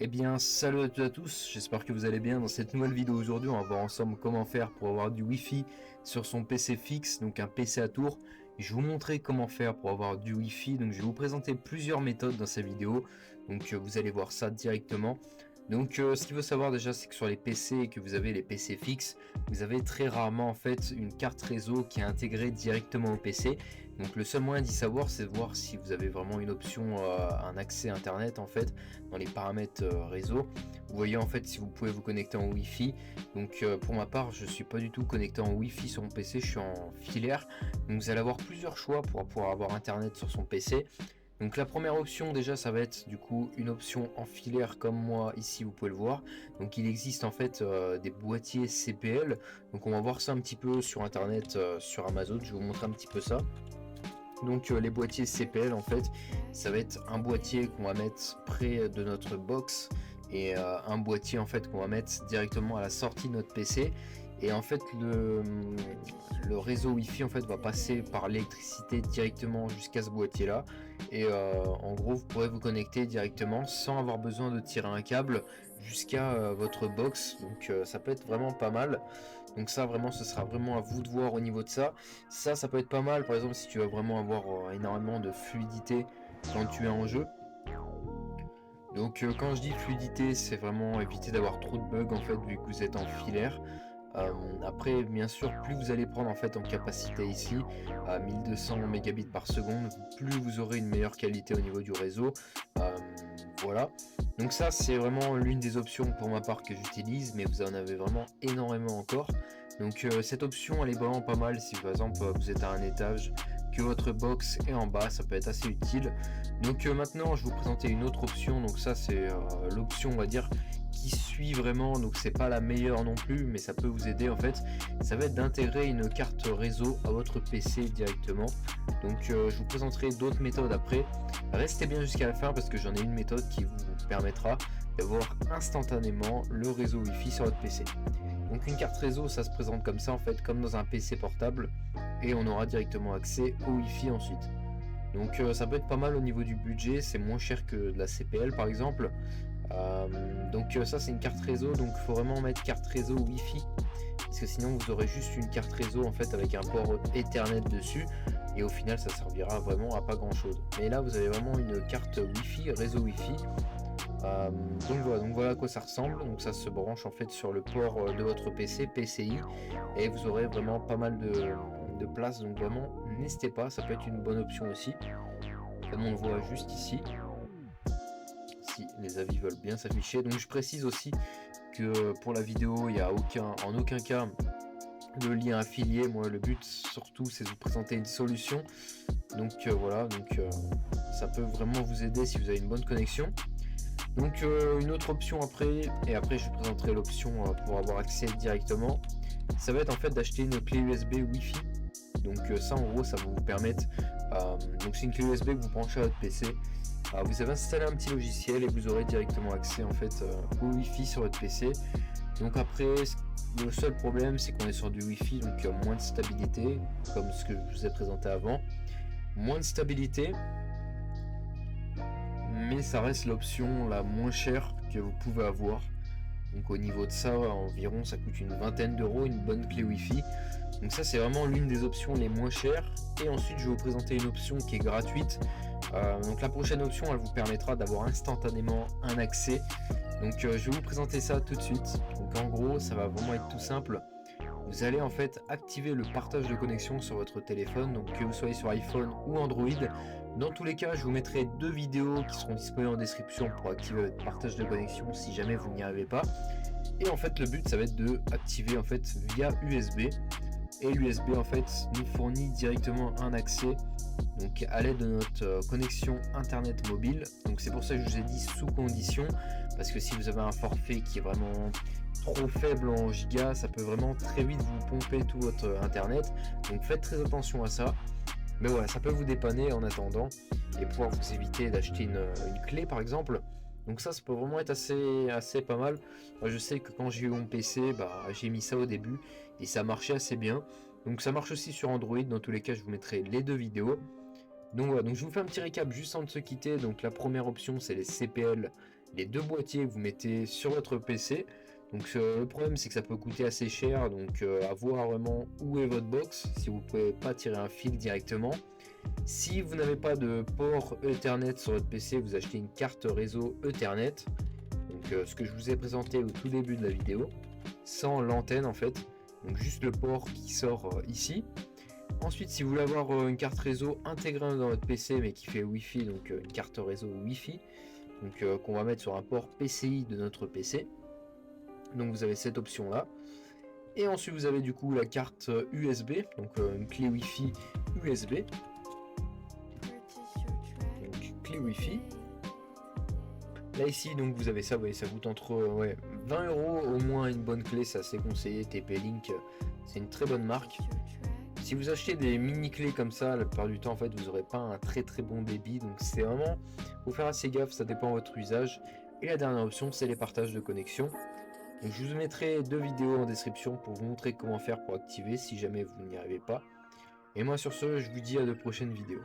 Eh bien, salut à tous, j'espère que vous allez bien. Dans cette nouvelle vidéo aujourd'hui, on va voir ensemble comment faire pour avoir du Wi-Fi sur son PC fixe, donc un PC à tour. Et je vais vous montrer comment faire pour avoir du Wi-Fi, donc je vais vous présenter plusieurs méthodes dans cette vidéo, donc vous allez voir ça directement. Donc ce qu'il faut savoir déjà, c'est que sur les PC que vous avez les PC fixes, vous avez très rarement en fait une carte réseau qui est intégrée directement au PC. Donc le seul moyen d'y savoir, c'est de voir si vous avez vraiment une option, un accès internet en fait dans les paramètres réseau. Vous voyez en fait si vous pouvez vous connecter en Wi-Fi. Donc pour ma part, je suis pas du tout connecté en Wi-Fi sur mon PC, je suis en filaire. Donc vous allez avoir plusieurs choix pour pouvoir avoir internet sur son PC. Donc la première option déjà, ça va être du coup une option en filaire comme moi ici, vous pouvez le voir. Donc il existe en fait des boîtiers CPL. Donc on va voir ça un petit peu sur internet, sur Amazon. Je vais vous montrer un petit peu ça. Donc les boîtiers CPL en fait, ça va être un boîtier qu'on va mettre près de notre box et un boîtier en fait qu'on va mettre directement à la sortie de notre PC. Et en fait le réseau Wi-Fi en fait va passer par l'électricité directement jusqu'à ce boîtier là. Et en gros vous pourrez vous connecter directement sans avoir besoin de tirer un câble jusqu'à votre box. Donc ça peut être vraiment pas mal. Donc ça vraiment ce sera vraiment à vous de voir au niveau de ça. Ça peut être pas mal par exemple si tu veux vraiment avoir énormément de fluidité quand tu es en jeu. Donc quand je dis fluidité, c'est vraiment éviter d'avoir trop de bugs en fait vu que vous êtes en filaire. Après bien sûr plus vous allez prendre en fait en capacité ici à 1200 mégabits par seconde, plus vous aurez une meilleure qualité au niveau du réseau. Voilà, donc ça c'est vraiment l'une des options pour ma part que j'utilise, mais vous en avez vraiment énormément encore. Donc cette option elle est vraiment pas mal si par exemple vous êtes à un étage, que votre box est en bas, ça peut être assez utile. Donc maintenant je vais vous présenter une autre option. Donc ça c'est l'option on va dire qui suit vraiment, donc c'est pas la meilleure non plus, mais ça peut vous aider en fait. Ça va être d'intégrer une carte réseau à votre PC directement. Donc je vous présenterai d'autres méthodes après. Restez bien jusqu'à la fin parce que j'en ai une méthode qui vous permettra d'avoir instantanément le réseau Wi-Fi sur votre PC. Donc une carte réseau, ça se présente comme ça en fait, comme dans un PC portable, et on aura directement accès au Wi-Fi ensuite. Donc ça peut être pas mal au niveau du budget, c'est moins cher que de la CPL par exemple. Donc ça c'est une carte réseau, donc il faut vraiment mettre carte réseau Wi-Fi, parce que sinon vous aurez juste une carte réseau en fait avec un port Ethernet dessus, et au final ça servira vraiment à pas grand chose. Mais là vous avez vraiment une carte Wi-Fi, réseau Wi-Fi. Donc voilà à quoi ça ressemble. Donc ça se branche en fait sur le port de votre PC, PCI, et vous aurez vraiment pas mal de place. Donc vraiment n'hésitez pas, ça peut être une bonne option aussi. Comme on le voit juste ici, si les avis veulent bien s'afficher. Donc je précise aussi que pour la vidéo il n'y a en aucun cas de lien affilié. Moi le but surtout c'est de vous présenter une solution. Donc voilà, ça peut vraiment vous aider si vous avez une bonne connexion. Donc une autre option après, et après je vous présenterai l'option pour avoir accès directement, ça va être en fait d'acheter une clé USB Wi-Fi. Donc ça en gros ça va vous permettre, donc c'est une clé USB que vous branchez à votre PC. Vous avez installé un petit logiciel et vous aurez directement accès en fait au Wi-Fi sur votre PC. Donc après le seul problème c'est qu'on est sur du Wi-Fi, donc moins de stabilité, comme ce que je vous ai présenté avant. Moins de stabilité, mais ça reste l'option la moins chère que vous pouvez avoir. Donc au niveau de ça, environ ça coûte une vingtaine d'euros une bonne clé Wi-Fi. Donc ça c'est vraiment l'une des options les moins chères. Et ensuite je vais vous présenter une option qui est gratuite. Donc la prochaine option elle vous permettra d'avoir instantanément un accès. Donc je vais vous présenter ça tout de suite. Donc en gros ça va vraiment être tout simple. Vous allez en fait activer le partage de connexion sur votre téléphone, donc que vous soyez sur iPhone ou Android. Dans tous les cas, je vous mettrai deux vidéos qui seront disponibles en description pour activer votre partage de connexion si jamais vous n'y arrivez pas. Et en fait, le but, ça va être de activer en fait via USB. Et l'USB en fait nous fournit directement un accès donc à l'aide de notre connexion internet mobile. Donc c'est pour ça que je vous ai dit sous condition, parce que si vous avez un forfait qui est vraiment trop faible en giga, ça peut vraiment très vite vous pomper tout votre internet. Donc faites très attention à ça. Mais voilà, ça peut vous dépanner en attendant et pouvoir vous éviter d'acheter une clé par exemple. Donc ça peut vraiment être assez pas mal. Moi je sais que quand j'ai eu mon PC, j'ai mis ça au début et ça marchait assez bien. Donc ça marche aussi sur Android, dans tous les cas je vous mettrai les deux vidéos. Donc voilà, donc je vous fais un petit récap juste avant de se quitter. Donc la première option c'est les CPL les deux boîtiers que vous mettez sur votre PC. Donc le problème c'est que ça peut coûter assez cher, donc à voir vraiment où est votre box, si vous pouvez pas tirer un fil directement. Si vous n'avez pas de port Ethernet sur votre PC, vous achetez une carte réseau Ethernet. Donc ce que je vous ai présenté au tout début de la vidéo, sans l'antenne en fait. Donc juste le port qui sort ici. Ensuite, si vous voulez avoir une carte réseau intégrée dans votre PC mais qui fait Wi-Fi, donc une carte réseau Wi-Fi, donc qu'on va mettre sur un port PCI de notre PC. Donc vous avez cette option là. Et ensuite vous avez du coup la carte USB, donc une clé Wi-Fi USB. Donc clé Wi-Fi. Là ici donc vous avez ça, vous voyez, ça coûte entre 20 € au moins une bonne clé, c'est assez conseillé. TP-Link, c'est une très bonne marque. Si vous achetez des mini clés comme ça, la plupart du temps en fait vous n'aurez pas un très bon débit, donc c'est vraiment, faut faire assez gaffe, ça dépend de votre usage. Et la dernière option c'est les partages de connexion. Donc je vous mettrai 2 vidéos en description pour vous montrer comment faire pour activer si jamais vous n'y arrivez pas. Et moi sur ce je vous dis à de prochaines vidéos.